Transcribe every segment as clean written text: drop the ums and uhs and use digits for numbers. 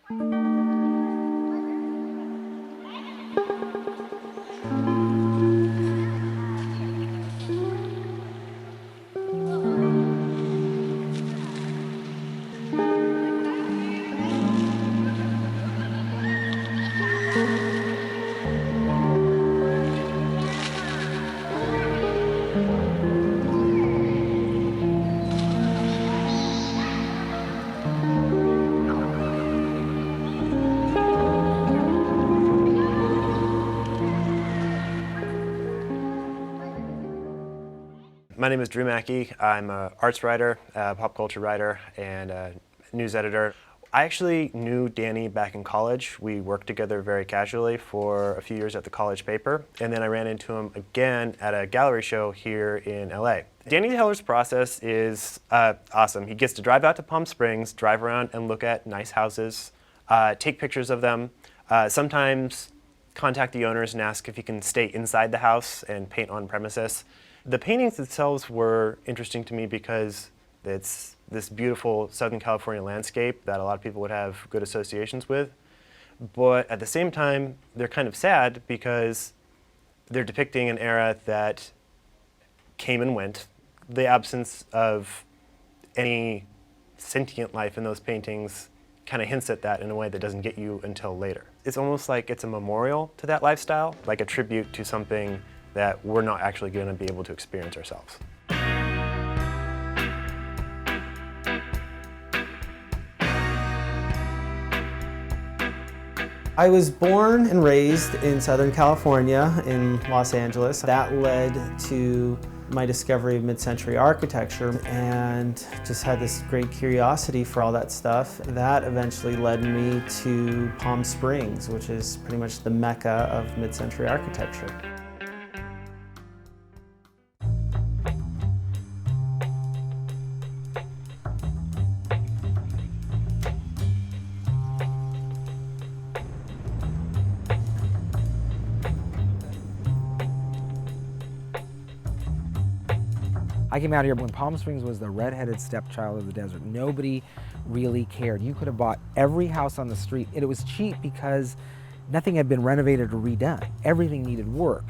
My name is Drew Mackey. I'm an arts writer, a pop culture writer, and a news editor. I actually knew Danny back in college. We worked together very casually for a few years at the college paper, and then I ran into him again at a gallery show here in LA. Danny Heller's process is awesome. He gets to drive out to Palm Springs, drive around and look at nice houses, take pictures of them, sometimes contact the owners and ask if he can stay inside the house and paint on premises. The paintings themselves were interesting to me because it's this beautiful Southern California landscape that a lot of people would have good associations with. But at the same time, they're kind of sad because they're depicting an era that came and went. The absence of any sentient life in those paintings kind of hints at that in a way that doesn't get you until later. It's almost like it's a memorial to that lifestyle, like a tribute to something that we're not actually going to be able to experience ourselves. I was born and raised in Southern California, in Los Angeles. That led to my discovery of mid-century architecture and just had this great curiosity for all that stuff. That eventually led me to Palm Springs, which is pretty much the mecca of mid-century architecture. I came out here when Palm Springs was the redheaded stepchild of the desert. Nobody really cared. You could have bought every house on the street, and it was cheap because nothing had been renovated or redone. Everything needed work.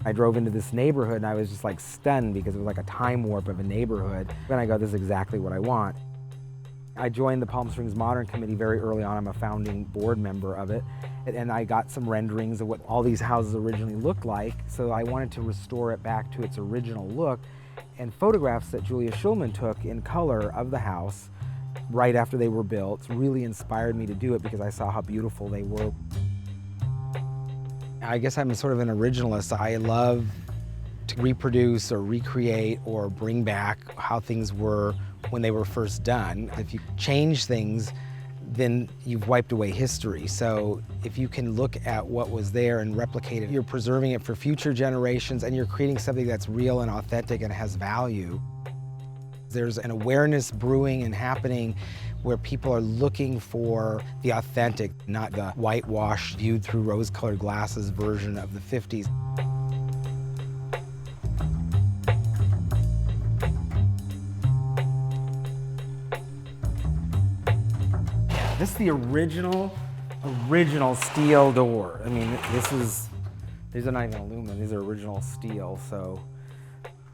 I drove into this neighborhood and I was just like stunned because it was like a time warp of a neighborhood. And I go, this is exactly what I want. I joined the Palm Springs Modern Committee very early on. I'm a founding board member of it. And I got some renderings of what all these houses originally looked like. So I wanted to restore it back to its original look. And photographs that Julia Schulman took in color of the house right after they were built really inspired me to do it because I saw how beautiful they were. I guess I'm sort of an originalist. I love to reproduce or recreate or bring back how things were when they were first done. If you change things, then you've wiped away history. So if you can look at what was there and replicate it, you're preserving it for future generations and you're creating something that's real and authentic and has value. There's an awareness brewing and happening where people are looking for the authentic, not the whitewashed, viewed through rose-colored glasses version of the 50s. This is the original steel door. I mean, these are not even aluminum, these are original steel, so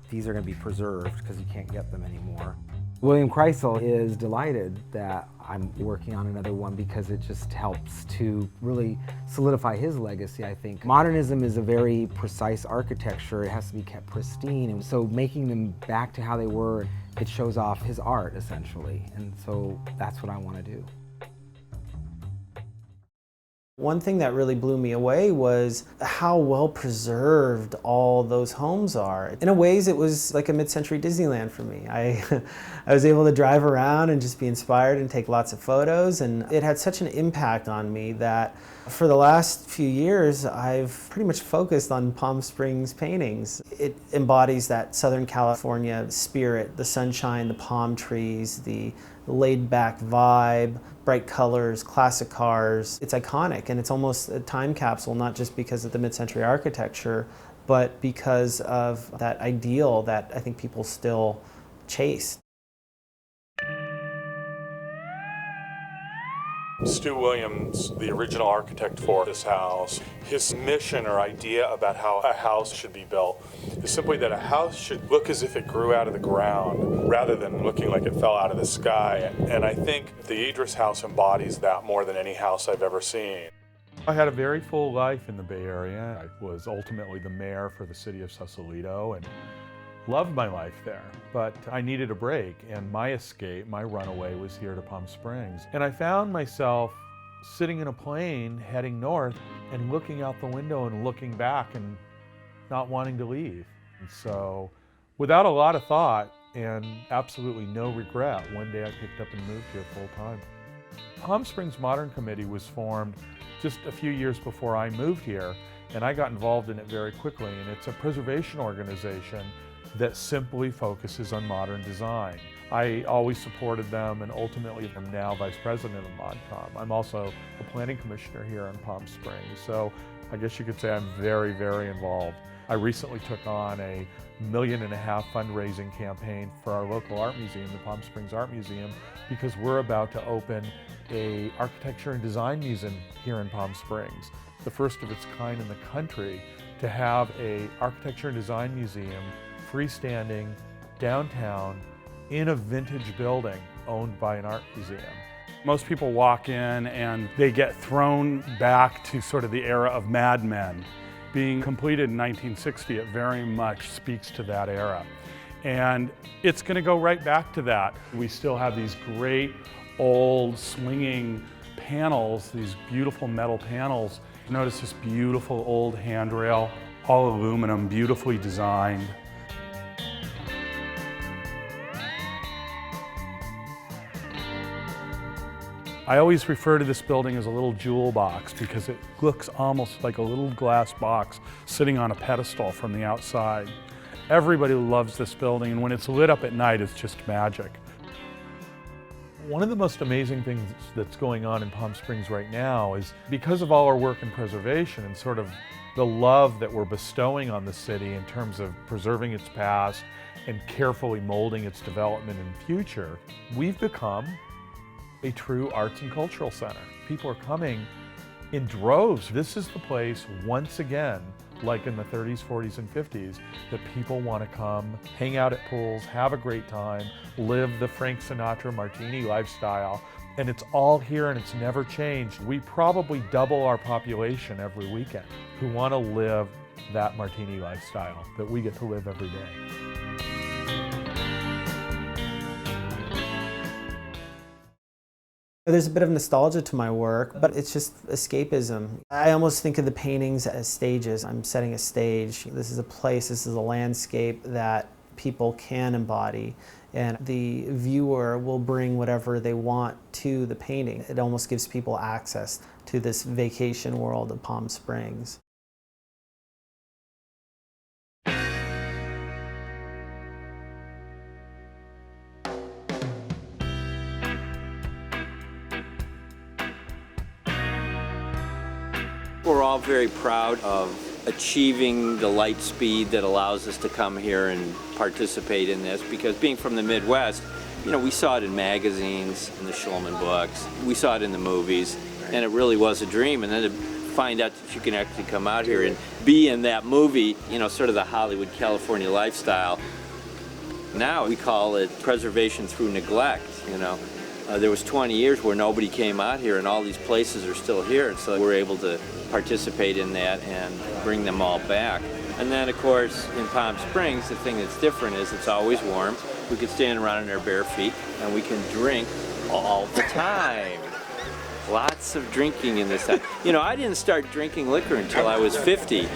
these are gonna be preserved because you can't get them anymore. William Kreisel is delighted that I'm working on another one because it just helps to really solidify his legacy, I think. Modernism is a very precise architecture. It has to be kept pristine, and so making them back to how they were, it shows off his art, essentially, and so that's what I want to do. One thing that really blew me away was how well preserved all those homes are. In a ways, it was like a mid-century Disneyland for me. I was able to drive around and just be inspired and take lots of photos, and it had such an impact on me that for the last few years, I've pretty much focused on Palm Springs paintings. It embodies that Southern California spirit, the sunshine, the palm trees, the laid-back vibe, bright colors, classic cars. It's iconic, and it's almost a time capsule, not just because of the mid-century architecture, but because of that ideal that I think people still chase. Stu Williams, the original architect for this house, his mission or idea about how a house should be built is simply that a house should look as if it grew out of the ground rather than looking like it fell out of the sky. And I think the Idris house embodies that more than any house I've ever seen. I had a very full life in the Bay Area. I was ultimately the mayor for the city of Sausalito and loved my life there, but I needed a break, and my escape, my runaway, was here to Palm Springs. And I found myself sitting in a plane heading north and looking out the window and looking back and not wanting to leave. And so, without a lot of thought and absolutely no regret, one day I picked up and moved here full time. Palm Springs Modern Committee was formed just a few years before I moved here, and I got involved in it very quickly. And it's a preservation organization that simply focuses on modern design. I always supported them, and ultimately I'm now vice president of ModCom. I'm also a planning commissioner here in Palm Springs, so I guess you could say I'm very, very involved. I recently took on a $1.5 million fundraising campaign for our local art museum, the Palm Springs Art Museum, because we're about to open an architecture and design museum here in Palm Springs, the first of its kind in the country to have an architecture and design museum freestanding downtown in a vintage building owned by an art museum. Most people walk in and they get thrown back to sort of the era of Mad Men. Being completed in 1960, it very much speaks to that era. And it's going to go right back to that. We still have these great old swinging panels, these beautiful metal panels. Notice this beautiful old handrail, all aluminum, beautifully designed. I always refer to this building as a little jewel box because it looks almost like a little glass box sitting on a pedestal from the outside. Everybody loves this building, and when it's lit up at night, it's just magic. One of the most amazing things that's going on in Palm Springs right now is because of all our work in preservation and sort of the love that we're bestowing on the city in terms of preserving its past and carefully molding its development and future, we've become a true arts and cultural center. People are coming in droves. This is the place, once again, like in the 30s, 40s, and 50s, that people want to come, hang out at pools, have a great time, live the Frank Sinatra martini lifestyle, and it's all here and it's never changed. We probably double our population every weekend who want to live that martini lifestyle that we get to live every day. There's a bit of nostalgia to my work, but it's just escapism. I almost think of the paintings as stages. I'm setting a stage. This is a place, this is a landscape that people can embody, and the viewer will bring whatever they want to the painting. It almost gives people access to this vacation world of Palm Springs. We're all very proud of achieving the light speed that allows us to come here and participate in this, because being from the Midwest, you know, we saw it in magazines, in the Schulman books, we saw it in the movies, and it really was a dream. And then to find out that you can actually come out here and be in that movie, you know, sort of the Hollywood, California lifestyle. Now we call it preservation through neglect, you know. There was 20 years where nobody came out here, and all these places are still here, and so we're able to participate in that and bring them all back. And then, of course, in Palm Springs, the thing that's different is it's always warm. We can stand around in our bare feet, and we can drink all the time. Lots of drinking in this town. You know, I didn't start drinking liquor until I was 50.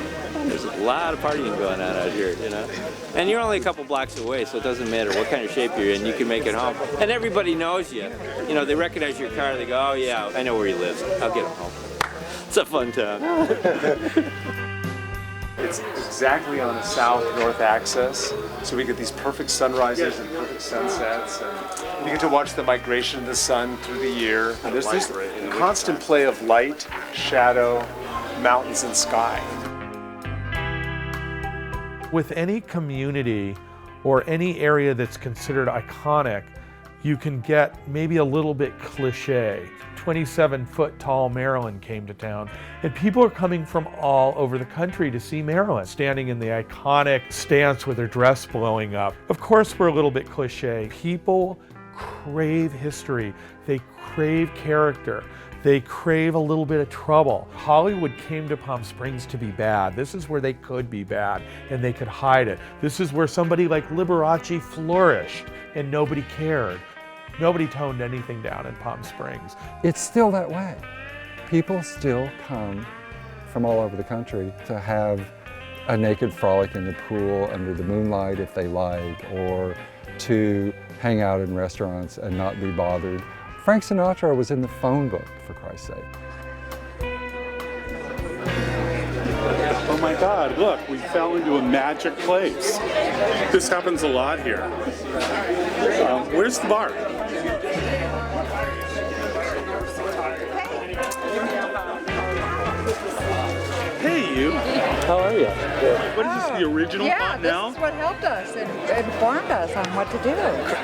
There's a lot of partying going on out here, you know. And you're only a couple blocks away, so it doesn't matter what kind of shape you're in, you can make it home. And everybody knows you. You know, they recognize your car, they go, oh yeah, I know where he lives. I'll get him home. It's a fun town. It's exactly on the south-north axis, so we get these perfect sunrises and perfect sunsets, and you get to watch the migration of the sun through the year. And there's this constant play of light, shadow, mountains, and sky. With any community or any area that's considered iconic, you can get maybe a little bit cliche. 27-foot tall Marilyn came to town, and people are coming from all over the country to see Marilyn, standing in the iconic stance with her dress blowing up. Of course, we're a little bit cliche. People crave history. They crave character. They crave a little bit of trouble. Hollywood came to Palm Springs to be bad. This is where they could be bad and they could hide it. This is where somebody like Liberace flourished and nobody cared. Nobody toned anything down in Palm Springs. It's still that way. People still come from all over the country to have a naked frolic in the pool under the moonlight if they like, or to hang out in restaurants and not be bothered. Frank Sinatra was in the phone book, for Christ's sake. Oh my God, look, we fell into a magic place. This happens a lot here. Where's the bar? Hey, you. How are you? What is this, the original Fontanelle? This is what helped us and informed us on what to do.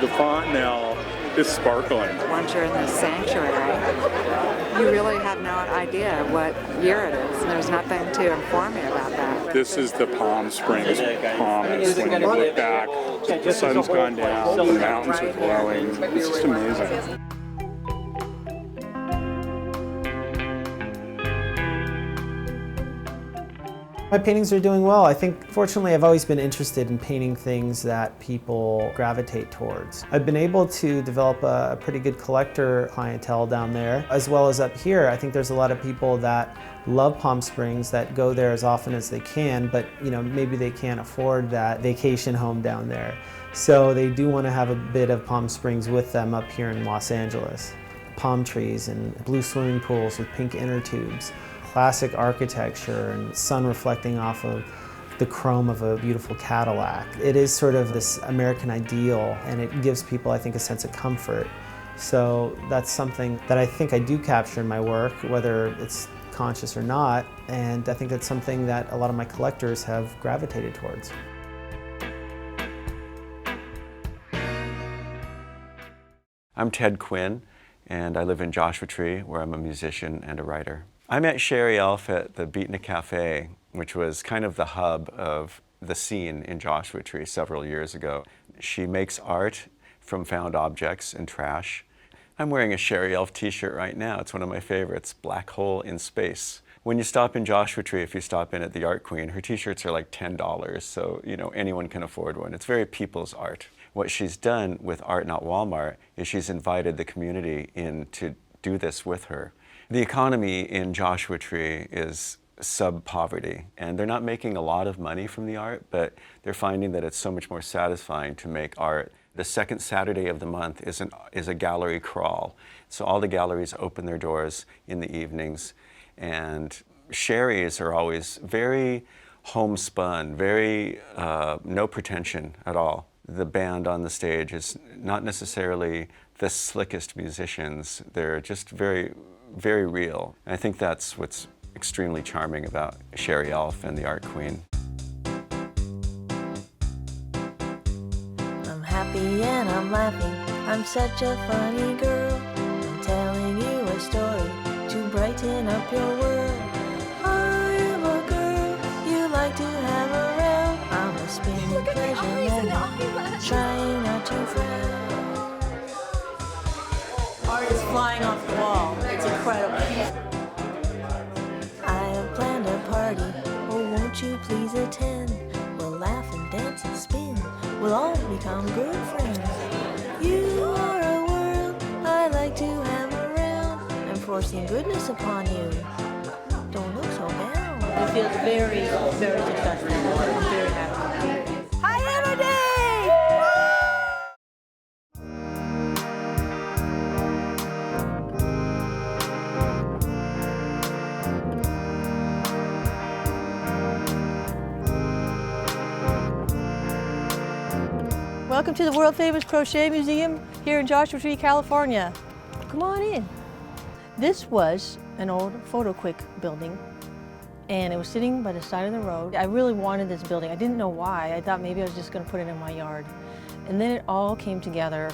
The Fontanelle is sparkling. Once you're in this sanctuary, you really have no idea what year it is. There's nothing to inform you about that. This is the Palm Springs promise. When you look back, the sun's gone down, the mountains are glowing. It's just amazing. My paintings are doing well. I think, fortunately, I've always been interested in painting things that people gravitate towards. I've been able to develop a pretty good collector clientele down there, as well as up here. I think there's a lot of people that love Palm Springs that go there as often as they can, but maybe they can't afford that vacation home down there. So they do want to have a bit of Palm Springs with them up here in Los Angeles. Palm trees and blue swimming pools with pink inner tubes. Classic architecture and sun reflecting off of the chrome of a beautiful Cadillac. It is sort of this American ideal, and it gives people, I think, a sense of comfort. So that's something that I think I do capture in my work, whether it's conscious or not, and I think that's something that a lot of my collectors have gravitated towards. I'm Ted Quinn, and I live in Joshua Tree, where I'm a musician and a writer. I met Sherry Elf at the Beatnik Cafe, which was kind of the hub of the scene in Joshua Tree several years ago. She makes art from found objects and trash. I'm wearing a Sherry Elf t-shirt right now. It's one of my favorites, Black Hole in Space. When you stop in Joshua Tree, if you stop in at the Art Queen, her t-shirts are like $10, so anyone can afford one. It's very people's art. What she's done with Art Not Walmart is she's invited the community in to do this with her. The economy in Joshua Tree is sub-poverty, and they're not making a lot of money from the art, but they're finding that it's so much more satisfying to make art. The second Saturday of the month is a gallery crawl. So all the galleries open their doors in the evenings, and Sherry's are always very homespun, very no pretension at all. The band on the stage is not necessarily the slickest musicians. They're just very, very real. And I think that's what's extremely charming about Sherry Elf and the Art Queen. I'm happy and I'm laughing, I'm such a funny girl. I'm telling you a story to brighten up your world. I am a girl you like to have around. I'm a spinning pleasure magnet, trying not to frown. Art is flying off the wall, it's incredible. I have planned a party, oh won't you please attend? We'll laugh and dance and spin, we'll all become good friends. You are a world I like to have around. I'm forcing goodness upon you, don't look so down. It feels very, very successful. I'm very happy. Hi, Emily! Welcome to the world famous Crochet Museum here in Joshua Tree, California. Come on in. This was an old PhotoQuick building, and it was sitting by the side of the road. I really wanted this building. I didn't know why. I thought maybe I was just going to put it in my yard. And then it all came together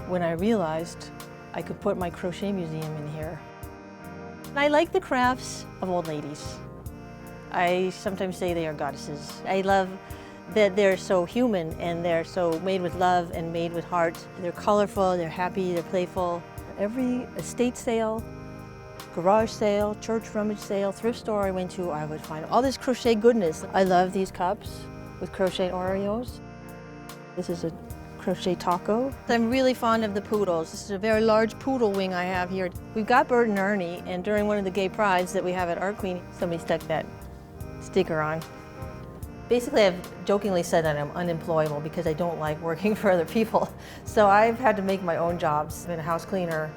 when I realized I could put my crochet museum in here. I like the crafts of old ladies. I sometimes say they are goddesses. I love that they're so human and they're so made with love and made with heart. They're colorful, they're happy, they're playful. Every estate sale, garage sale, church rummage sale, thrift store I went to, I would find all this crochet goodness. I love these cups with crochet Oreos. This is a crochet taco. I'm really fond of the poodles. This is a very large poodle wing I have here. We've got Bert and Ernie, and during one of the gay prides that we have at Art Queen, somebody stuck that sticker on. Basically, I've jokingly said that I'm unemployable because I don't like working for other people. So I've had to make my own jobs. I've been a house cleaner.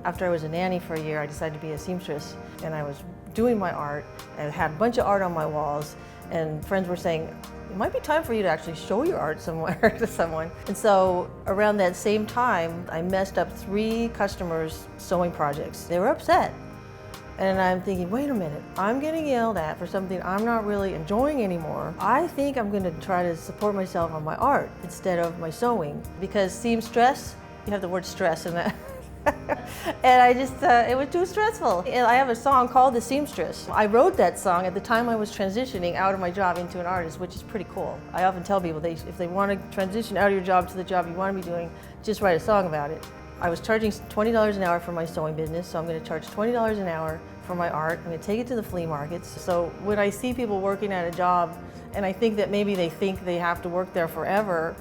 After I was a nanny for a year, I decided to be a seamstress, and I was doing my art. I had a bunch of art on my walls, and friends were saying, it might be time for you to actually show your art somewhere to someone. And so around that same time, I messed up 3 customers' sewing projects. They were upset. And I'm thinking, wait a minute, I'm getting yelled at for something I'm not really enjoying anymore. I think I'm gonna try to support myself on my art instead of my sewing. Because seamstress, you have the word stress in that. And I just, it was too stressful. And I have a song called The Seamstress. I wrote that song at the time I was transitioning out of my job into an artist, which is pretty cool. I often tell people, if they want to transition out of your job to the job you want to be doing, just write a song about it. I was charging $20 an hour for my sewing business, so I'm going to charge $20 an hour for my art. I'm going to take it to the flea markets. So when I see people working at a job, and I think that maybe they think they have to work there forever,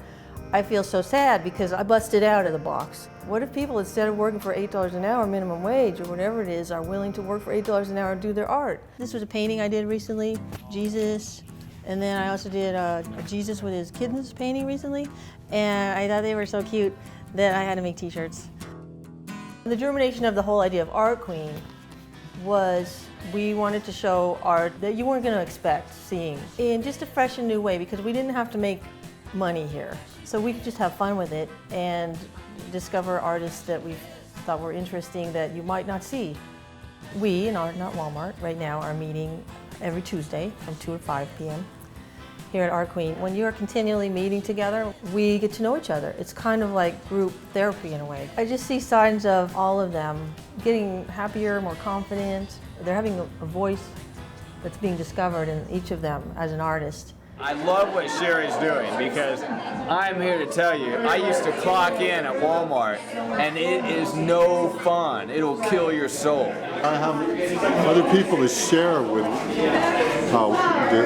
I feel so sad because I busted out of the box. What if people, instead of working for $8 an hour minimum wage or whatever it is, are willing to work for $8 an hour and do their art? This was a painting I did recently, Jesus, and then I also did a Jesus with his kittens painting recently, and I thought they were so cute that I had to make t-shirts. The germination of the whole idea of Art Queen was we wanted to show art that you weren't going to expect seeing in just a fresh and new way, because we didn't have to make money here. So we could just have fun with it and discover artists that we thought were interesting that you might not see. We in Art Not Walmart right now are meeting every Tuesday from 2 to 5 p.m. here at Art Queen. When you are continually meeting together, we get to know each other. It's kind of like group therapy in a way. I just see signs of all of them getting happier, more confident. They're having a voice that's being discovered in each of them as an artist. I love what Sherry's doing because I'm here to tell you, I used to clock in at Walmart and it is no fun. It'll kill your soul. I have other people to share with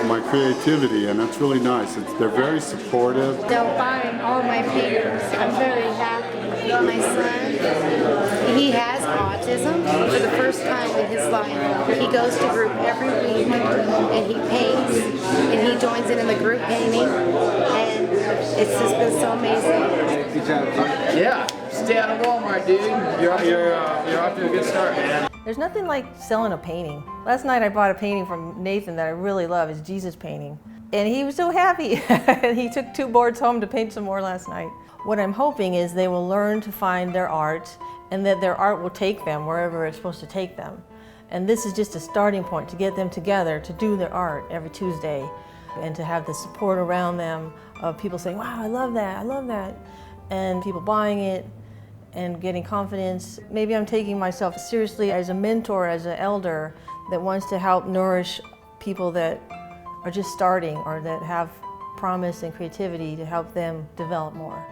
my creativity, and that's really nice. They're very supportive. They're buying all my paintings. I'm very happy. My son, he has autism for the first time in his life. He goes to group every week and he paints and he joins in the group painting, and it's just been so amazing. Good job, dude. Yeah, stay out of Walmart, dude. You're off to a good start, man. There's nothing like selling a painting. Last night I bought a painting from Nathan that I really love, his Jesus painting. And he was so happy. He took 2 boards home to paint some more last night. What I'm hoping is they will learn to find their art and that their art will take them wherever it's supposed to take them. And this is just a starting point to get them together to do their art every Tuesday and to have the support around them of people saying, wow, I love that, and people buying it and getting confidence. Maybe I'm taking myself seriously as a mentor, as an elder that wants to help nourish people that are just starting or that have promise and creativity to help them develop more.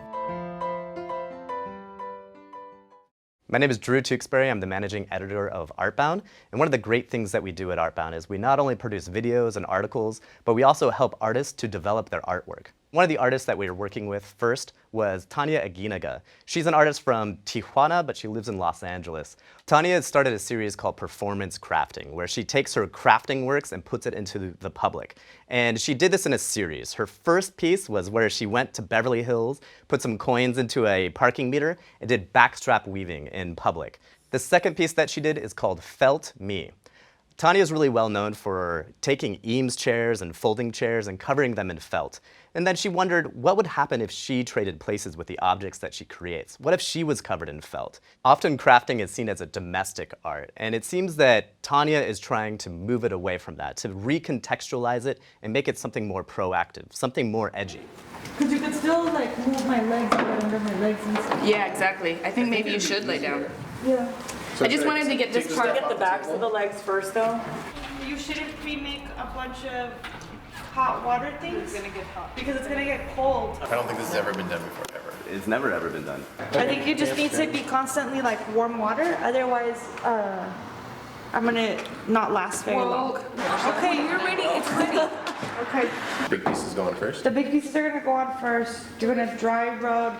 My name is Drew Tewksbury. I'm the managing editor of Artbound. And one of the great things that we do at Artbound is we not only produce videos and articles, but we also help artists to develop their artwork. One of the artists that we were working with first was Tanya Aguinaga. She's an artist from Tijuana, but she lives in Los Angeles. Tanya has started a series called Performance Crafting, where she takes her crafting works and puts it into the public. And she did this in a series. Her first piece was where she went to Beverly Hills, put some coins into a parking meter, and did backstrap weaving in public. The second piece that she did is called Felt Me. Tanya is really well known for taking Eames chairs and folding chairs and covering them in felt. And then she wondered what would happen if she traded places with the objects that she creates. What if she was covered in felt? Often crafting is seen as a domestic art, and it seems that Tanya is trying to move it away from that, to recontextualize it and make it something more proactive, something more edgy. Because you could still like move my legs and get under my legs and stuff. Yeah, exactly. I think maybe you should lay down. Yeah. I just wanted to get this part. Get the backs of the legs first, though. You shouldn't pre-make a bunch of hot water things. It's gonna get hot. Because it's gonna get cold. I don't think this has ever been done before, ever. It's never ever been done. I think you just need to be constantly like warm water. Otherwise, I'm gonna not last very long. Okay, you're ready. It's ready. Okay. Big pieces going first. The big pieces are gonna go on first. You're gonna dry rub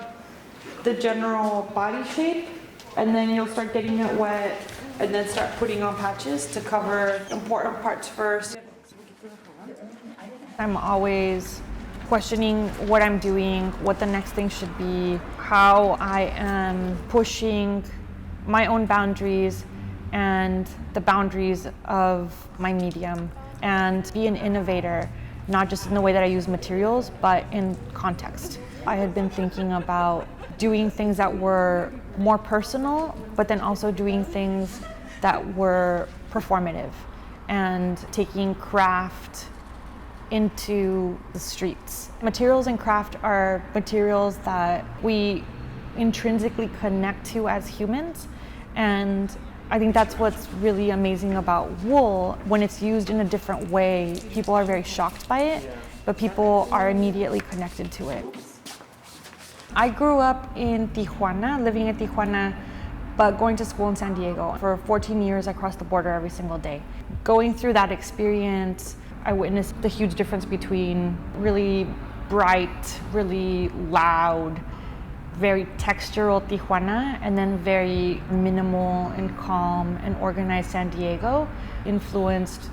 the general body shape, and then you'll start getting it wet, and then start putting on patches to cover important parts first. I'm always questioning what I'm doing, what the next thing should be, how I am pushing my own boundaries and the boundaries of my medium, and be an innovator, not just in the way that I use materials, but in context. I had been thinking about doing things that were more personal, but then also doing things that were performative, and taking craft into the streets. Materials and craft are materials that we intrinsically connect to as humans, and I think that's what's really amazing about wool. When it's used in a different way, people are very shocked by it, but people are immediately connected to it. I grew up in Tijuana, living in Tijuana, but going to school in San Diego. For 14 years, I crossed the border every single day. Going through that experience, I witnessed the huge difference between really bright, really loud, very textural Tijuana, and then very minimal and calm and organized San Diego. Influenced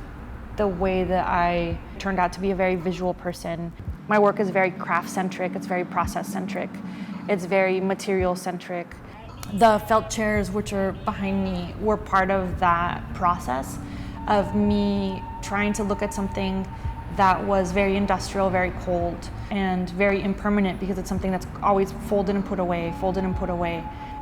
the way that I turned out to be a very visual person. My work is very craft-centric, it's very process-centric, it's very material-centric. The felt chairs, which are behind me, were part of that process of me trying to look at something that was very industrial, very cold, and very impermanent, because it's something that's always folded and put away,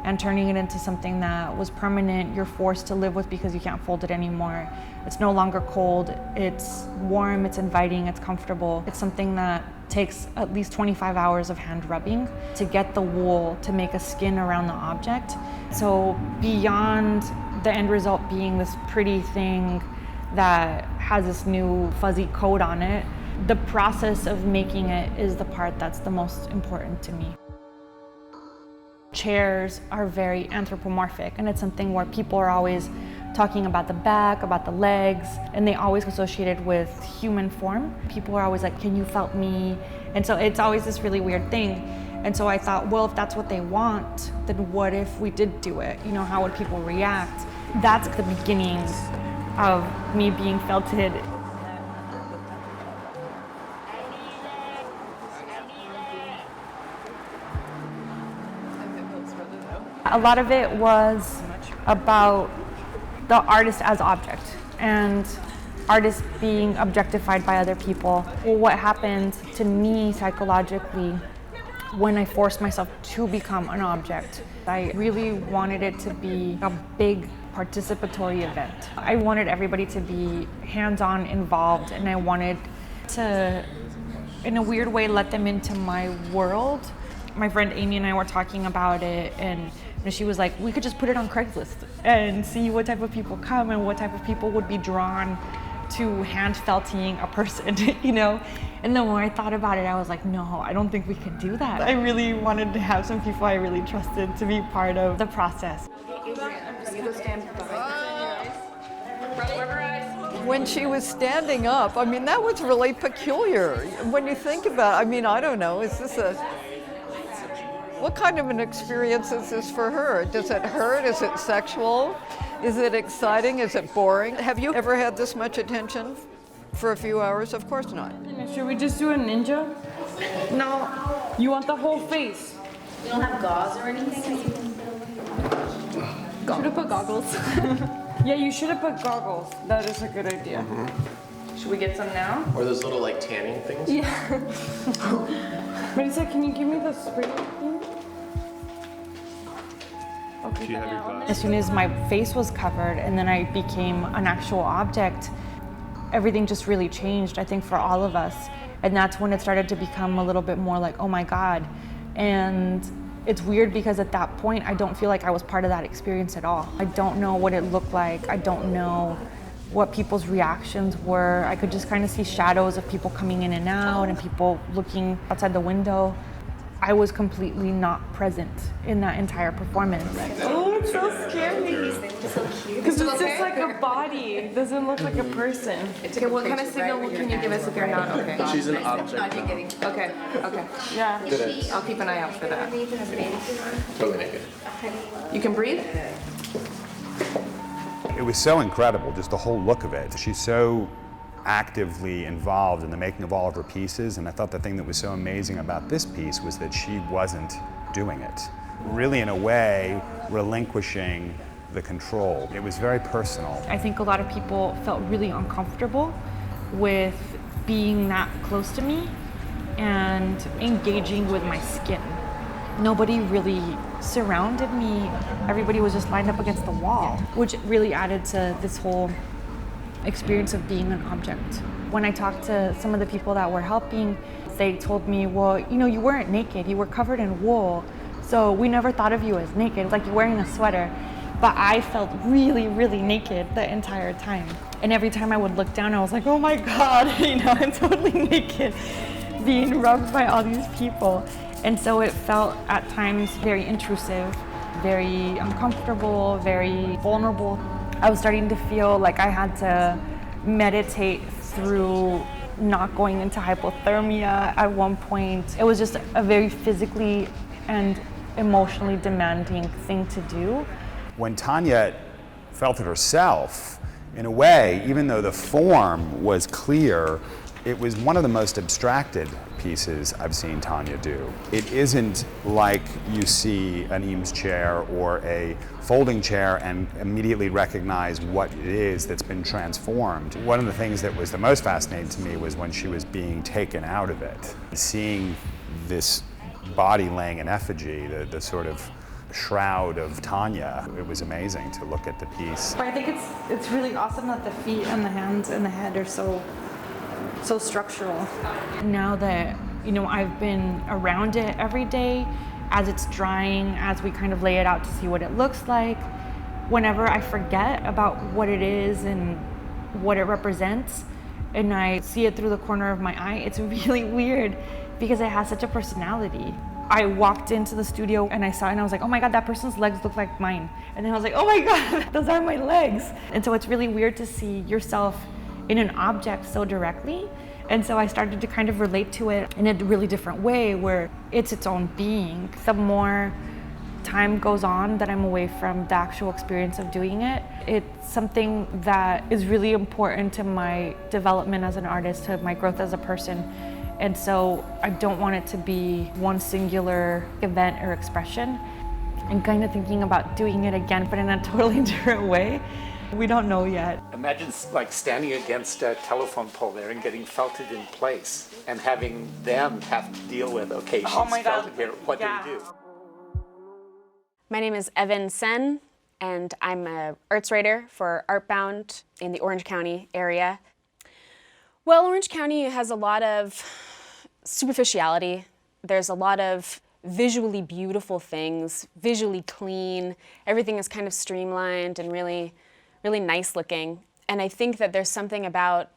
and turning it into something that was permanent, you're forced to live with because you can't fold it anymore. It's no longer cold, it's warm, it's inviting, it's comfortable. It's something that takes at least 25 hours of hand rubbing to get the wool to make a skin around the object. So beyond the end result being this pretty thing that has this new fuzzy coat on it, the process of making it is the part that's the most important to me. Chairs are very anthropomorphic, and it's something where people are always talking about the back, about the legs, and they always associate it with human form. People are always like, can you felt me? And so it's always this really weird thing. And so I thought, well, if that's what they want, then what if we did do it? You know, how would people react? That's the beginnings of me being felted. A lot of it was about the artist as object and artists being objectified by other people. What happened to me psychologically when I forced myself to become an object. I really wanted it to be a big participatory event. I wanted everybody to be hands-on involved, and I wanted to, in a weird way, let them into my world. My friend Amy and I were talking about it, and she was like, we could just put it on Craigslist and see what type of people come and what type of people would be drawn to hand felting a person, you know? And then when I thought about it, I was like, no, I don't think we can do that. I really wanted to have some people I really trusted to be part of the process. When she was standing up, I mean, that was really peculiar. When you think about it, I mean, I don't know, is this what kind of an experience is this for her? Does it hurt? Is it sexual? Is it exciting? Is it boring? Have you ever had this much attention for a few hours? Of course not. Should we just do a ninja? No. You want the whole face. You don't have gauze or anything? Should have put goggles. Yeah, you should have put goggles. That is a good idea. Should we get some now? Or those little like tanning things? Yeah. Marisa, can you give me the spray thing? Okay. As soon as my face was covered and then I became an actual object, everything just really changed, I think, for all of us. And that's when it started to become a little bit more like, oh my God. And it's weird because at that point, I don't feel like I was part of that experience at all. I don't know what it looked like. I don't know what people's reactions were. I could just kind of see shadows of people coming in and out and people looking outside the window. I was completely not present in that entire performance. Oh, it's so scary. So cute. Because it's just like a body. It doesn't look like a person. Okay, what kind of signal can you give us if you're not okay? She's an object. Okay, okay. Yeah. I'll keep an eye out for that. Totally naked. You can breathe? It was so incredible, just the whole look of it. She's so actively involved in the making of all of her pieces, and I thought the thing that was so amazing about this piece was that she wasn't doing it. Really, in a way, relinquishing the control. It was very personal. I think a lot of people felt really uncomfortable with being that close to me and engaging with my skin. Nobody really surrounded me. Everybody was just lined up against the wall, which really added to this whole experience of being an object. When I talked to some of the people that were helping, they told me, well, you know, you weren't naked, you were covered in wool, so we never thought of you as naked. It's like you're wearing a sweater. But I felt really, really naked the entire time. And every time I would look down, I was like, oh my God, you know, I'm totally naked, being rubbed by all these people. And so it felt at times very intrusive, very uncomfortable, very vulnerable. I was starting to feel like I had to meditate through not going into hypothermia at one point. It was just a very physically and emotionally demanding thing to do. When Tanya felt it herself, in a way, even though the form was clear, it was one of the most abstracted pieces I've seen Tanya do. It isn't like you see an Eames chair or a folding chair and immediately recognize what it is that's been transformed. One of the things that was the most fascinating to me was when she was being taken out of it. Seeing this body laying in effigy, the sort of shroud of Tanya, it was amazing to look at the piece. But I think it's really awesome that the feet and the hands and the head are so structural. Now that, you know, I've been around it every day as it's drying, as we kind of lay it out to see what it looks like, whenever I forget about what it is and what it represents, and I see it through the corner of my eye, it's really weird because it has such a personality. I walked into the studio and I saw it and I was like, oh my God, that person's legs look like mine. And then I was like, oh my God, those are my legs. And so it's really weird to see yourself in an object so directly. And so I started to kind of relate to it in a really different way where it's its own being. The more time goes on that I'm away from the actual experience of doing it, it's something that is really important to my development as an artist, to my growth as a person. And so I don't want it to be one singular event or expression. I'm kind of thinking about doing it again, but in a totally different way. We don't know yet. Imagine like standing against a telephone pole there and getting felted in place and having them have to deal with, okay, she's felted here, what do we do? My name is Evan Sen, and I'm an arts writer for Artbound in the Orange County area. Well, Orange County has a lot of superficiality. There's a lot of visually beautiful things, visually clean. Everything is kind of streamlined and really nice looking. And I think that there's something about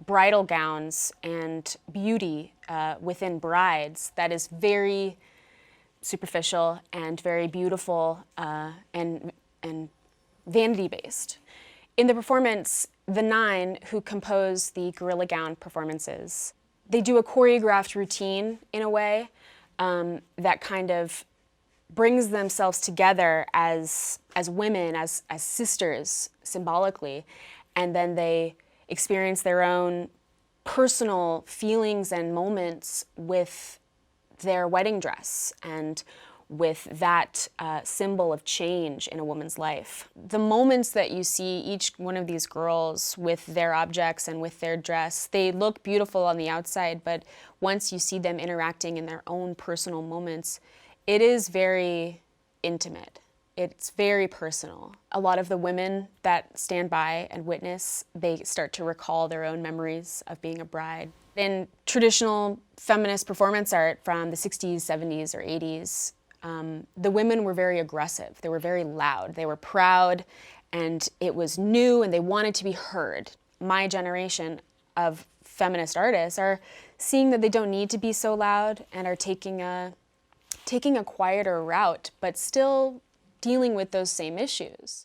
bridal gowns and beauty within brides that is very superficial and very beautiful and vanity-based. In the performance, the 9 who compose the Gorilla Gown performances, they do a choreographed routine in a way that kind of brings themselves together as women, as sisters, symbolically, and then they experience their own personal feelings and moments with their wedding dress and with that symbol of change in a woman's life. The moments that you see each one of these girls with their objects and with their dress, they look beautiful on the outside, but once you see them interacting in their own personal moments, it is very intimate. It's very personal. A lot of the women that stand by and witness, they start to recall their own memories of being a bride. In traditional feminist performance art from the 60s, 70s, or 80s, the women were very aggressive. They were very loud. They were proud, and it was new, and they wanted to be heard. My generation of feminist artists are seeing that they don't need to be so loud and are taking a quieter route, but still dealing with those same issues.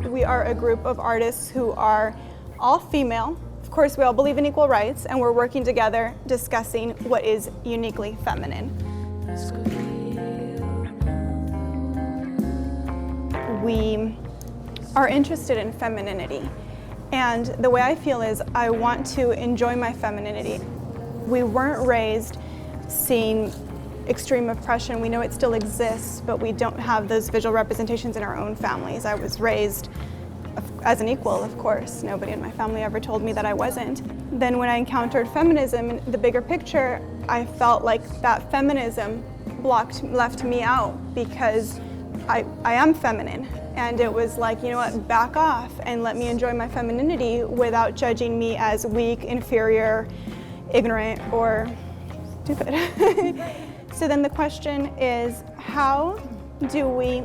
We are a group of artists who are all female. Of course, we all believe in equal rights, and we're working together discussing what is uniquely feminine. We are interested in femininity, and the way I feel is I want to enjoy my femininity. We weren't raised seeing extreme oppression. We know it still exists, but we don't have those visual representations in our own families. I was raised as an equal, of course. Nobody in my family ever told me that I wasn't. Then when I encountered feminism in the bigger picture, I felt like that feminism left me out because I am feminine. And it was like, you know what, back off and let me enjoy my femininity without judging me as weak, inferior, ignorant, or stupid. So then the question is, how do we,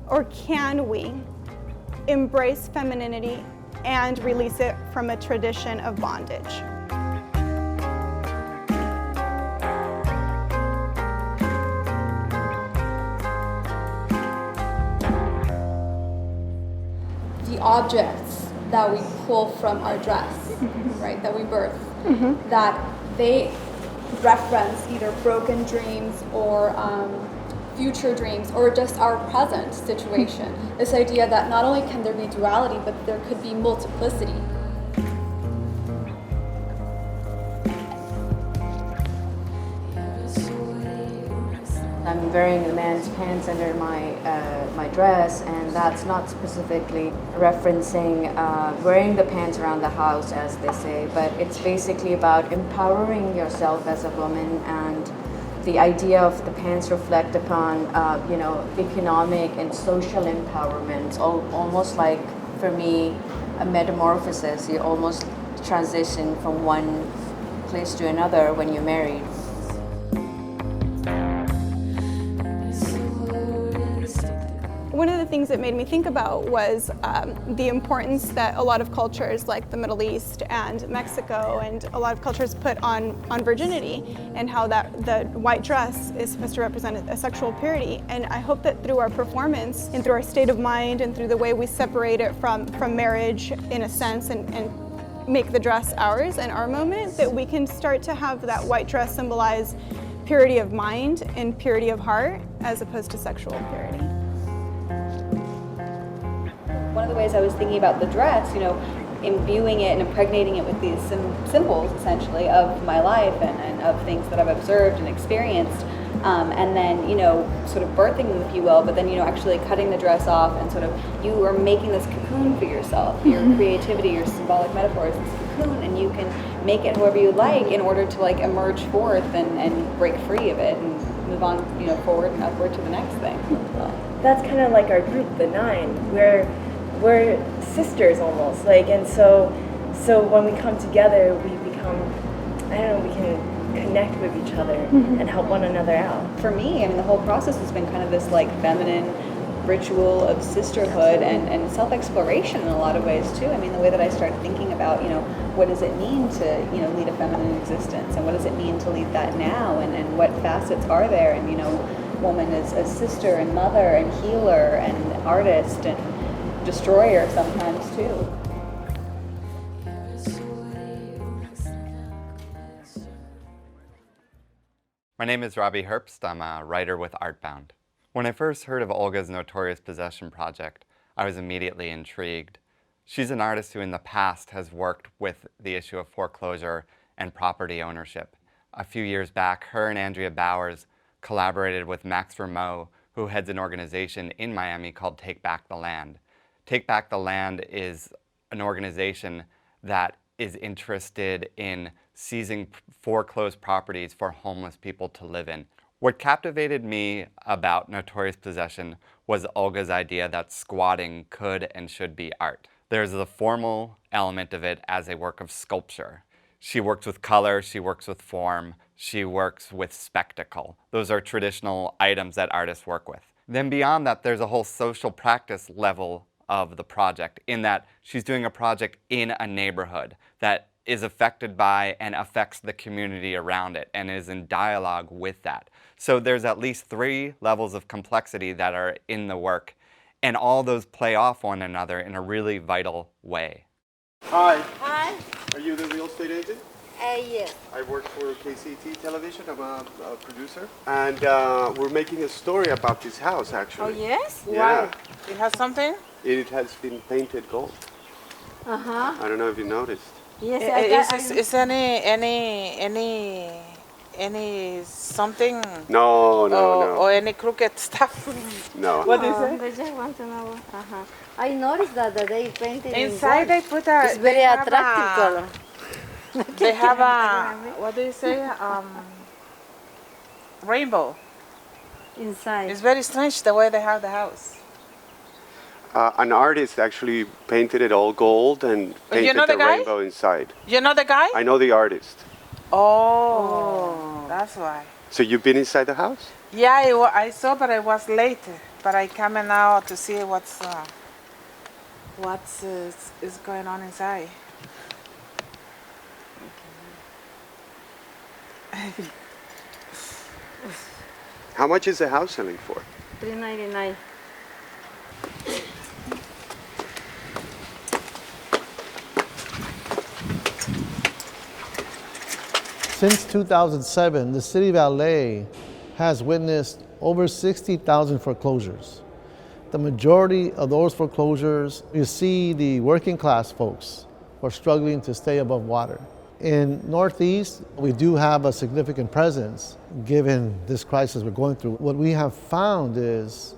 or can we, embrace femininity and release it from a tradition of bondage? The objects that we pull from our dress, right, that we birth, that they reference either broken dreams or future dreams or just our present situation. This idea that not only can there be duality, but there could be multiplicity. I'm wearing a man's pants under my dress, and that's not specifically referencing wearing the pants around the house, as they say, but it's basically about empowering yourself as a woman, and the idea of the pants reflect upon, economic and social empowerment, almost like, for me, a metamorphosis. You almost transition from one place to another when you're married. One of the things that made me think about was the importance that a lot of cultures like the Middle East and Mexico and a lot of cultures put on virginity, and how that the white dress is supposed to represent a sexual purity. And I hope that through our performance and through our state of mind and through the way we separate it from marriage in a sense and make the dress ours and our moment, that we can start to have that white dress symbolize purity of mind and purity of heart as opposed to sexual purity. One of the ways I was thinking about the dress, you know, imbuing it and impregnating it with these symbols, essentially, of my life and of things that I've observed and experienced, and then, you know, sort of birthing them, if you will, but then, you know, actually cutting the dress off and sort of, you are making this cocoon for yourself. Your creativity, your symbolic metaphor is this cocoon, and you can make it however you like in order to, like, emerge forth and break free of it and move on, you know, forward and upward to the next thing. That's kind of like our group, the Nine. We're sisters almost, like, and so when we come together, we become, I don't know, we can connect with each other and help one another out. For me, I mean, the whole process has been kind of this, like, feminine ritual of sisterhood and self-exploration in a lot of ways too. I mean, the way that I started thinking about, you know, what does it mean to, you know, lead a feminine existence, and what does it mean to lead that now, and what facets are there, and, you know, woman as sister and mother and healer and artist and destroyer sometimes too. My name is Robbie Herbst. I'm a writer with Artbound. When I first heard of Olga's Notorious Possession project, I was immediately intrigued. She's an artist who in the past has worked with the issue of foreclosure and property ownership. A few years back, her and Andrea Bowers collaborated with Max Rameau, who heads an organization in Miami called Take Back the Land. Take Back the Land is an organization that is interested in seizing foreclosed properties for homeless people to live in. What captivated me about Notorious Possession was Olga's idea that squatting could and should be art. There's the formal element of it as a work of sculpture. She works with color, she works with form, she works with spectacle. Those are traditional items that artists work with. Then beyond that, there's a whole social practice level of the project, in that she's doing a project in a neighborhood that is affected by and affects the community around it and is in dialogue with that. So there's at least 3 levels of complexity that are in the work, and all those play off one another in a really vital way. Hi. Hi. Are you the real estate agent? Yes. I work for KCT Television. I'm a producer. And we're making a story about this house, actually. Oh, yes? Yeah. Wow. It has something? It has been painted gold. Uh-huh. I don't know if you noticed. Yes, is any something? No. Or any crooked stuff? No. What is it? They just want to know. I noticed that they painted Inside they put a... It's very attractive color. They have a... What do you say? Rainbow. Inside. It's very strange the way they have the house. An artist actually painted it all gold and painted You know the guy? rainbow inside. You know the guy? I know the artist. Oh, that's why. So you've been inside the house? Yeah, I saw, but I was late. But I come in now to see what's is going on inside. How much is the house selling for? $399. Since 2007, the City of LA has witnessed over 60,000 foreclosures. The majority of those foreclosures, you see the working class folks who are struggling to stay above water. In Northeast, we do have a significant presence given this crisis we're going through. What we have found is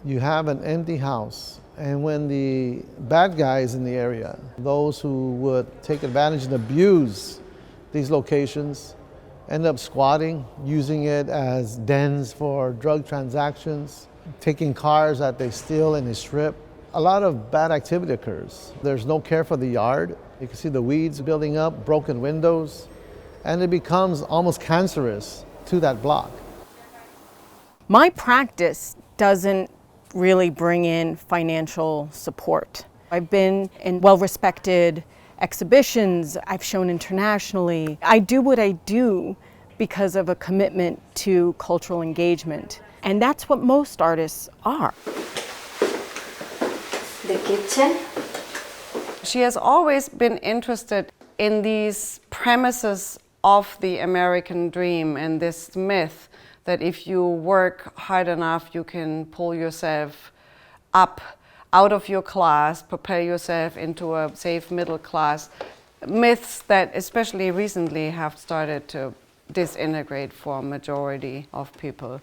you have an empty house, and when the bad guys in the area, those who would take advantage and abuse these locations, end up squatting, using it as dens for drug transactions, taking cars that they steal and they strip. A lot of bad activity occurs. There's no care for the yard. You can see the weeds building up, broken windows, and it becomes almost cancerous to that block. My practice doesn't really bring in financial support. I've been in well-respected exhibitions, I've shown internationally. I do what I do because of a commitment to cultural engagement. And that's what most artists are. The kitchen. She has always been interested in these premises of the American dream and this myth that if you work hard enough, you can pull yourself up out of your class, prepare yourself into a safe middle class. Myths that especially recently have started to disintegrate for a majority of people.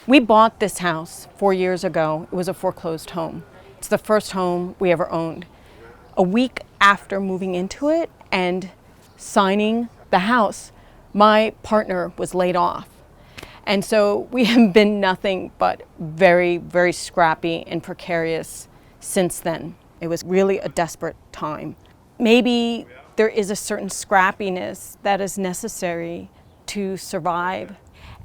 We bought this house 4 years ago. It was a foreclosed home. It's the first home we ever owned. A week after moving into it and signing the house, my partner was laid off. And so we have been nothing but very, very scrappy and precarious since then. It was really a desperate time. Maybe there is a certain scrappiness that is necessary to survive,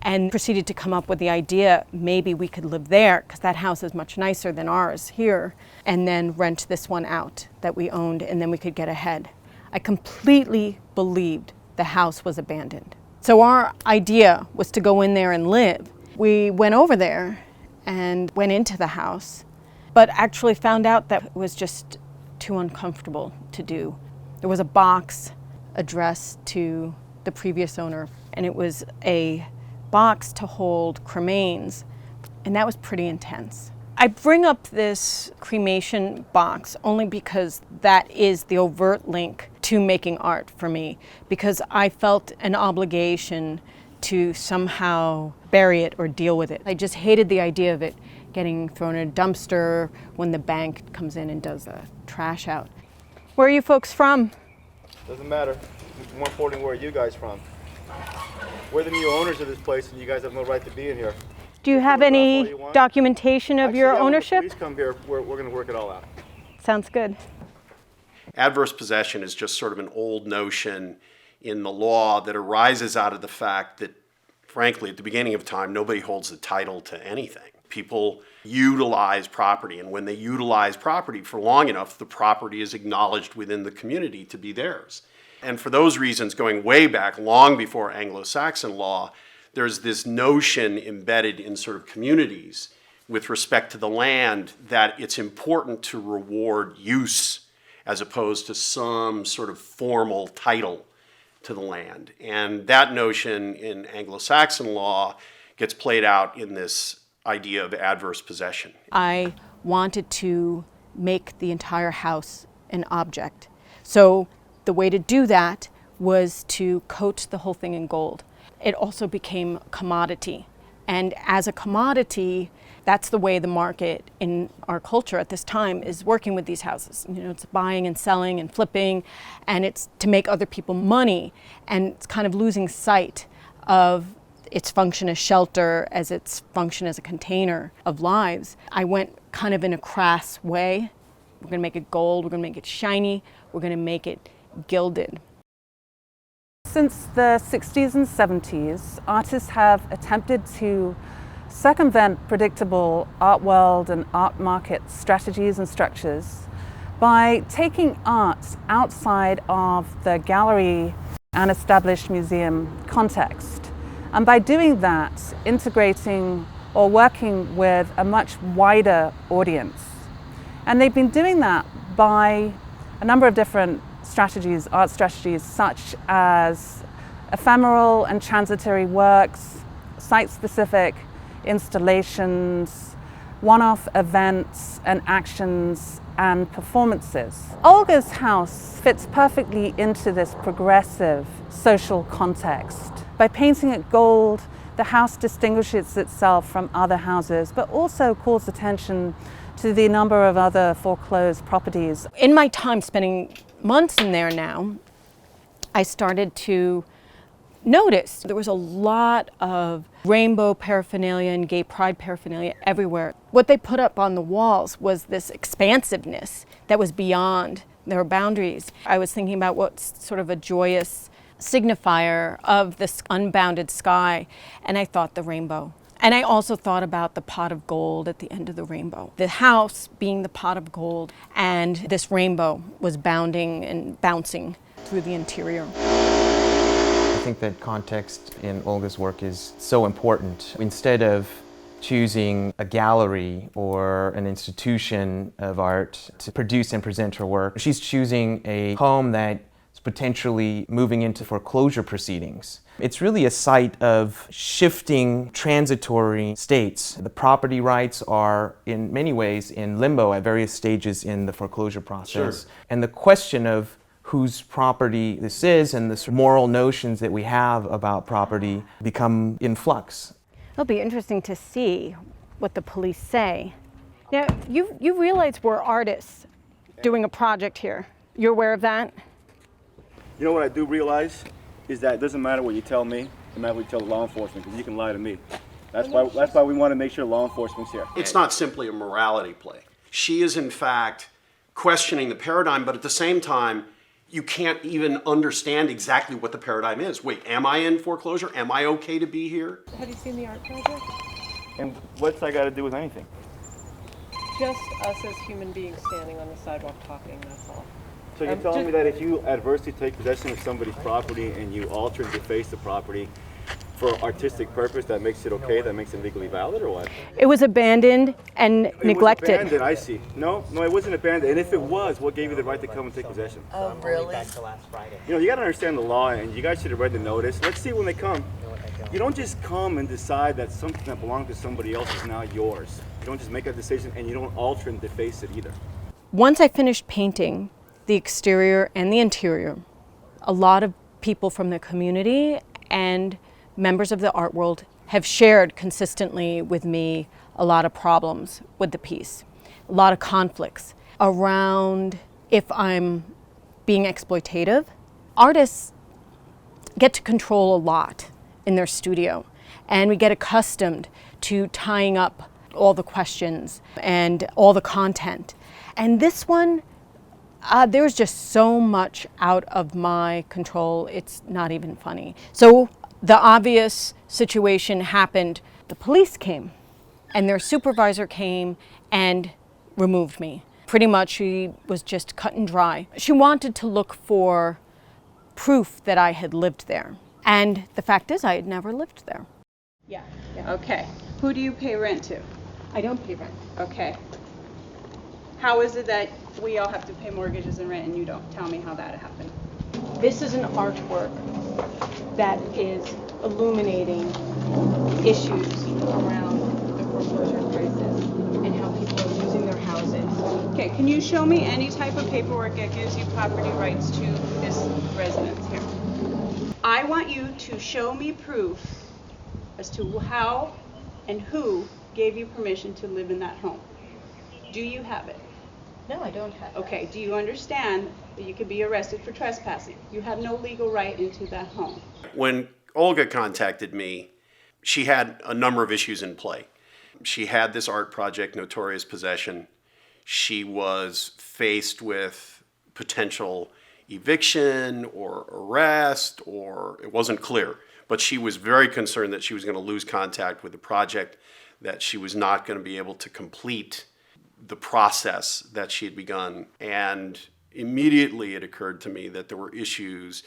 and proceeded to come up with the idea maybe we could live there because that house is much nicer than ours here, and then rent this one out that we owned, and then we could get ahead. I completely believed the house was abandoned. So our idea was to go in there and live. We went over there and went into the house, but actually found out that it was just too uncomfortable to do. There was a box addressed to the previous owner, and it was a box to hold cremains, and that was pretty intense. I bring up this cremation box only because that is the overt link to making art for me, because I felt an obligation to somehow bury it or deal with it. I just hated the idea of it getting thrown in a dumpster when the bank comes in and does the trash out. Where are you folks from? Doesn't matter. More importantly, where are you guys from? We're the new owners of this place, and you guys have no right to be in here. Do you have any documentation of your ownership? Please come here. We're going to work it all out. Sounds good. Adverse possession is just sort of an old notion in the law that arises out of the fact that, frankly, at the beginning of time, nobody holds the title to anything. People utilize property, and when they utilize property for long enough, the property is acknowledged within the community to be theirs. And for those reasons, going way back, long before Anglo-Saxon law, there's this notion embedded in sort of communities with respect to the land that it's important to reward use as opposed to some sort of formal title to the land. And that notion in Anglo-Saxon law gets played out in this idea of adverse possession. I wanted to make the entire house an object. So the way to do that was to coat the whole thing in gold. It also became a commodity. And as a commodity, that's the way the market in our culture at this time is working with these houses. You know, it's buying and selling and flipping, and it's to make other people money. And it's kind of losing sight of its function as shelter, as its function as a container of lives. I went kind of in a crass way. We're gonna make it gold, we're gonna make it shiny, we're gonna make it gilded. Since the 60s and 70s, artists have attempted to circumvent predictable art world and art market strategies and structures by taking art outside of the gallery and established museum context. And by doing that, integrating or working with a much wider audience. And they've been doing that by a number of different strategies, art strategies, such as ephemeral and transitory works, site-specific installations, one-off events and actions and performances. Olga's house fits perfectly into this progressive social context. By painting it gold, the house distinguishes itself from other houses, but also calls attention to the number of other foreclosed properties. In my time spending months in there now, I started to notice there was a lot of rainbow paraphernalia and gay pride paraphernalia everywhere. What they put up on the walls was this expansiveness that was beyond their boundaries. I was thinking about what's sort of a joyous signifier of this unbounded sky, and I thought the rainbow. And I also thought about the pot of gold at the end of the rainbow. The house being the pot of gold, and this rainbow was bounding and bouncing through the interior. I think that context in Olga's work is so important. Instead of choosing a gallery or an institution of art to produce and present her work. She's choosing a home that is potentially moving into foreclosure proceedings. It's really a site of shifting transitory states. The property rights are in many ways in limbo at various stages in the foreclosure process. Sure. And the question of whose property this is and the moral notions that we have about property become in flux. It'll be interesting to see what the police say. Now, you realize we're artists doing a project here. You're aware of that? You know what I do realize is that it doesn't matter what you tell me, it matters what you tell the law enforcement, because you can lie to me. That's why we want to make sure law enforcement's here. It's not simply a morality play. She is in fact questioning the paradigm, but at the same time, you can't even understand exactly what the paradigm is. Wait, am I in foreclosure? Am I okay to be here? Have you seen the art project? And what's that got to do with anything? Just us as human beings standing on the sidewalk talking, that's all. So you're telling me that if you adversely take possession of somebody's property and you alter and deface the property for artistic purpose, that makes it okay, that makes it legally valid, or what? It was abandoned and neglected. It was abandoned, I see. No, it wasn't abandoned. And if it was, what gave you the right to come and take possession? Oh, really? You know, you got to understand the law, and you guys should have read the notice. Let's see when they come. You don't just come and decide that something that belonged to somebody else is now yours. You don't just make a decision, and you don't alter and deface it either. Once I finished painting the exterior and the interior, a lot of people from the community and members of the art world have shared consistently with me a lot of problems with the piece, a lot of conflicts around if I'm being exploitative. Artists get to control a lot in their studio, and we get accustomed to tying up all the questions and all the content. And this one, there was just so much out of my control, it's not even funny. So the obvious situation happened. The police came, and their supervisor came and removed me. Pretty much she was just cut and dry. She wanted to look for proof that I had lived there. And the fact is, I had never lived there. Yeah. Okay. Who do you pay rent to? I don't pay rent. Okay. How is it that we all have to pay mortgages and rent and you don't? Tell me how that happened. This is an artwork that is illuminating issues around the foreclosure crisis and how people are losing their houses. Okay, can you show me any type of paperwork that gives you property rights to this residence here? I want you to show me proof as to how and who gave you permission to live in that home. Do you have it? No, I don't have it. Okay, do you understand that you could be arrested for trespassing? You have no legal right into that home. When Olga contacted me, she had a number of issues in play. She had this art project, Notorious Possession. She was faced with potential eviction or arrest, or it wasn't clear. But she was very concerned that she was going to lose contact with the project, that she was not going to be able to complete the process that she had begun. And immediately it occurred to me that there were issues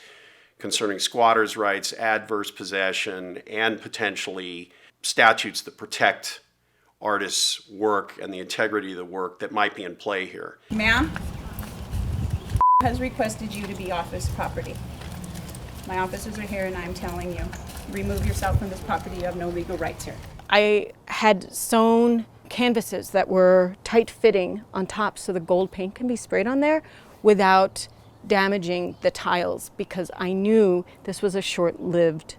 concerning squatters' rights, adverse possession, and potentially statutes that protect artists' work and the integrity of the work that might be in play here. Ma'am, has requested you to be off this property. My officers are here and I'm telling you, remove yourself from this property. You have no legal rights here. I had sewn canvases that were tight-fitting on top so the gold paint can be sprayed on there without damaging the tiles, because I knew this was a short-lived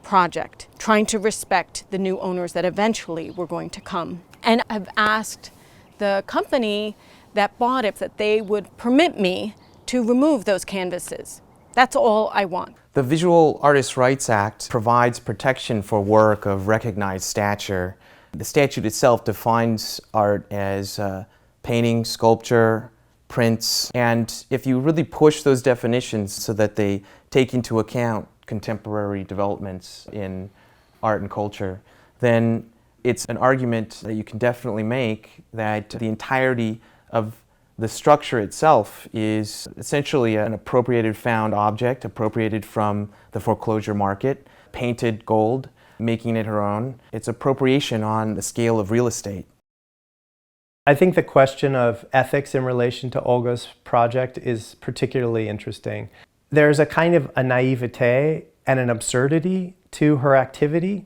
project, trying to respect the new owners that eventually were going to come. And I've asked the company that bought it that they would permit me to remove those canvases. That's all I want. The Visual Artists' Rights Act provides protection for work of recognized stature. The statute itself defines art as painting, sculpture, prints, and if you really push those definitions so that they take into account contemporary developments in art and culture, then it's an argument that you can definitely make that the entirety of the structure itself is essentially an appropriated found object, appropriated from the foreclosure market, painted gold, making it her own. It's appropriation on the scale of real estate. I think the question of ethics in relation to Olga's project is particularly interesting. There's a kind of a naivete and an absurdity to her activity.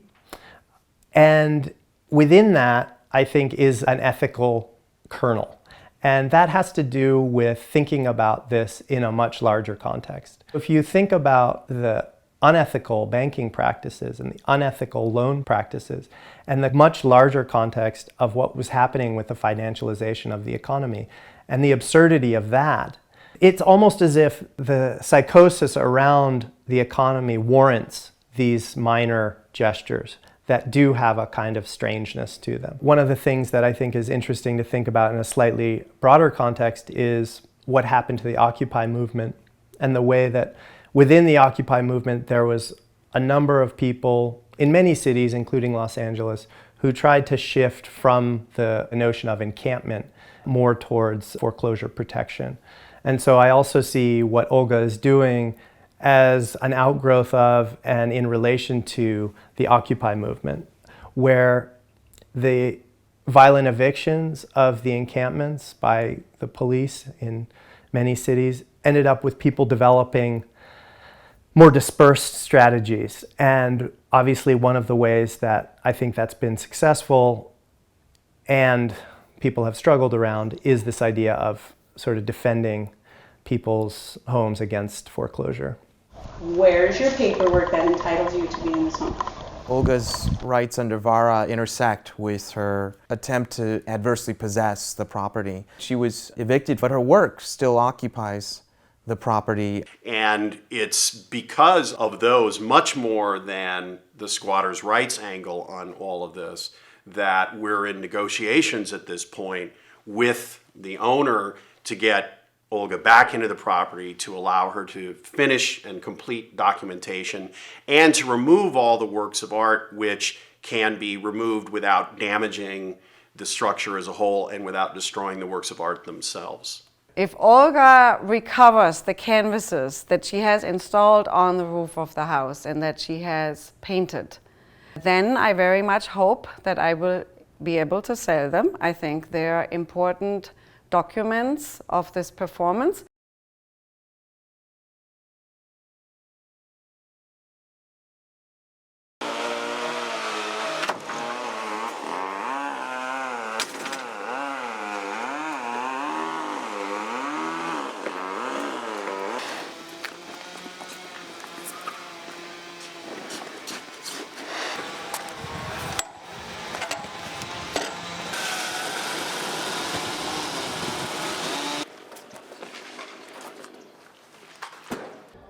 And within that, I think, is an ethical kernel. And that has to do with thinking about this in a much larger context. If you think about the unethical banking practices and the unethical loan practices and the much larger context of what was happening with the financialization of the economy and the absurdity of that, it's almost as if the psychosis around the economy warrants these minor gestures that do have a kind of strangeness to them. One of the things that I think is interesting to think about in a slightly broader context is what happened to the Occupy movement and the way that within the Occupy movement there was a number of people in many cities, including Los Angeles, who tried to shift from the notion of encampment more towards foreclosure protection. And so I also see what Olga is doing as an outgrowth of and in relation to the Occupy movement, where the violent evictions of the encampments by the police in many cities ended up with people developing more dispersed strategies. And obviously one of the ways that I think that's been successful and people have struggled around is this idea of sort of defending people's homes against foreclosure. Where's your paperwork that entitles you to be in this home? Olga's rights under VARA intersect with her attempt to adversely possess the property. She was evicted, but her work still occupies the property. And it's because of those, much more than the squatters' rights angle on all of this, that we're in negotiations at this point with the owner to get Olga back into the property, to allow her to finish and complete documentation, and to remove all the works of art which can be removed without damaging the structure as a whole and without destroying the works of art themselves. If Olga recovers the canvases that she has installed on the roof of the house and that she has painted, then I very much hope that I will be able to sell them. I think they are important documents of this performance.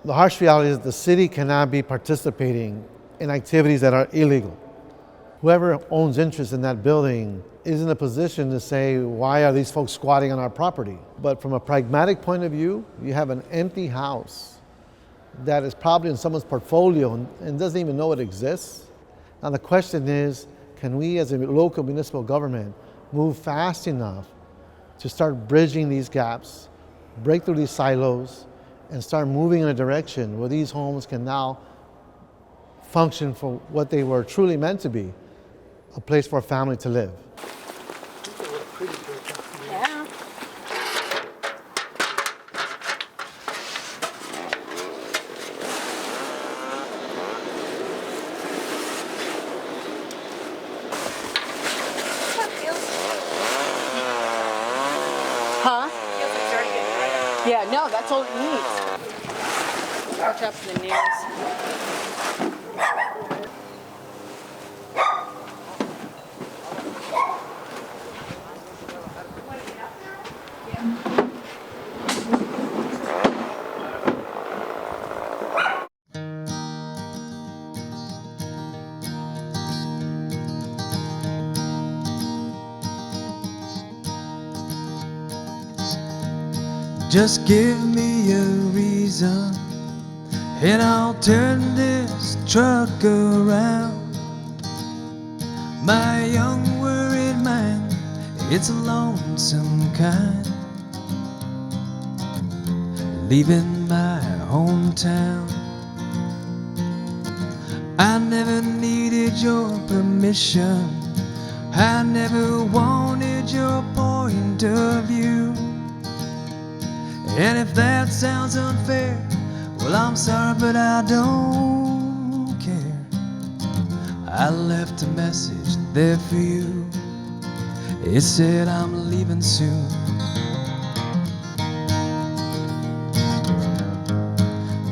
The harsh reality is the city cannot be participating in activities that are illegal. Whoever owns interest in that building is in a position to say, why are these folks squatting on our property? But from a pragmatic point of view, you have an empty house that is probably in someone's portfolio and doesn't even know it exists. Now the question is, can we as a local municipal government move fast enough to start bridging these gaps, break through these silos, and start moving in a direction where these homes can now function for what they were truly meant to be, a place for a family to live. Yeah. Huh? Yeah, no, that's all it needs. Touch up the nails. Just give me a reason and I'll turn this truck around. My young worried mind, it's a lonesome kind, leaving my hometown. I never needed your permission. I never wanted your point of view. And if that sounds unfair, well, I'm sorry, but I don't care. I left a message there for you. It said I'm leaving soon.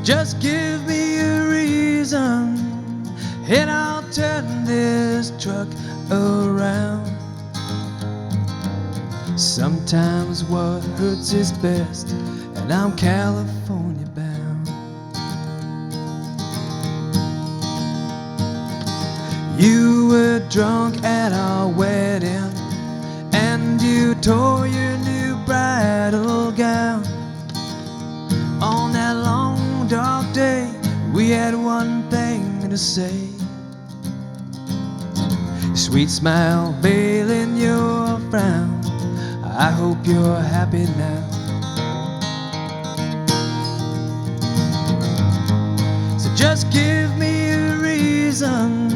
Just give me a reason, and I'll turn this truck around. Sometimes what hurts is best, and I'm California bound. You were drunk at our wedding, and you tore your new bridal gown. On that long dark day, we had one thing to say. Sweet smile veiling your frown. I hope you're happy now. So just give me a reason,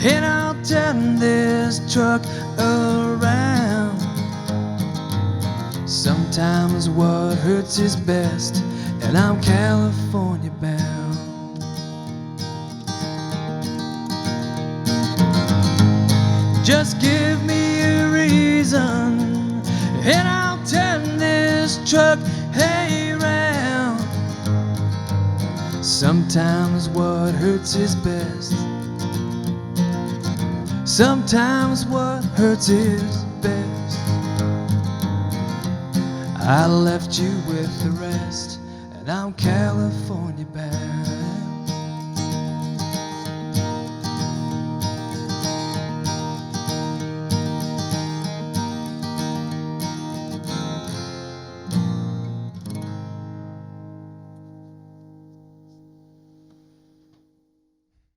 and I'll turn this truck around. Sometimes what hurts is best, and I'm California bound. Just give me a reason, and I'll turn this truck around. Sometimes what hurts is best. Sometimes what hurts is best. I left you with the rest, and I'm California bound.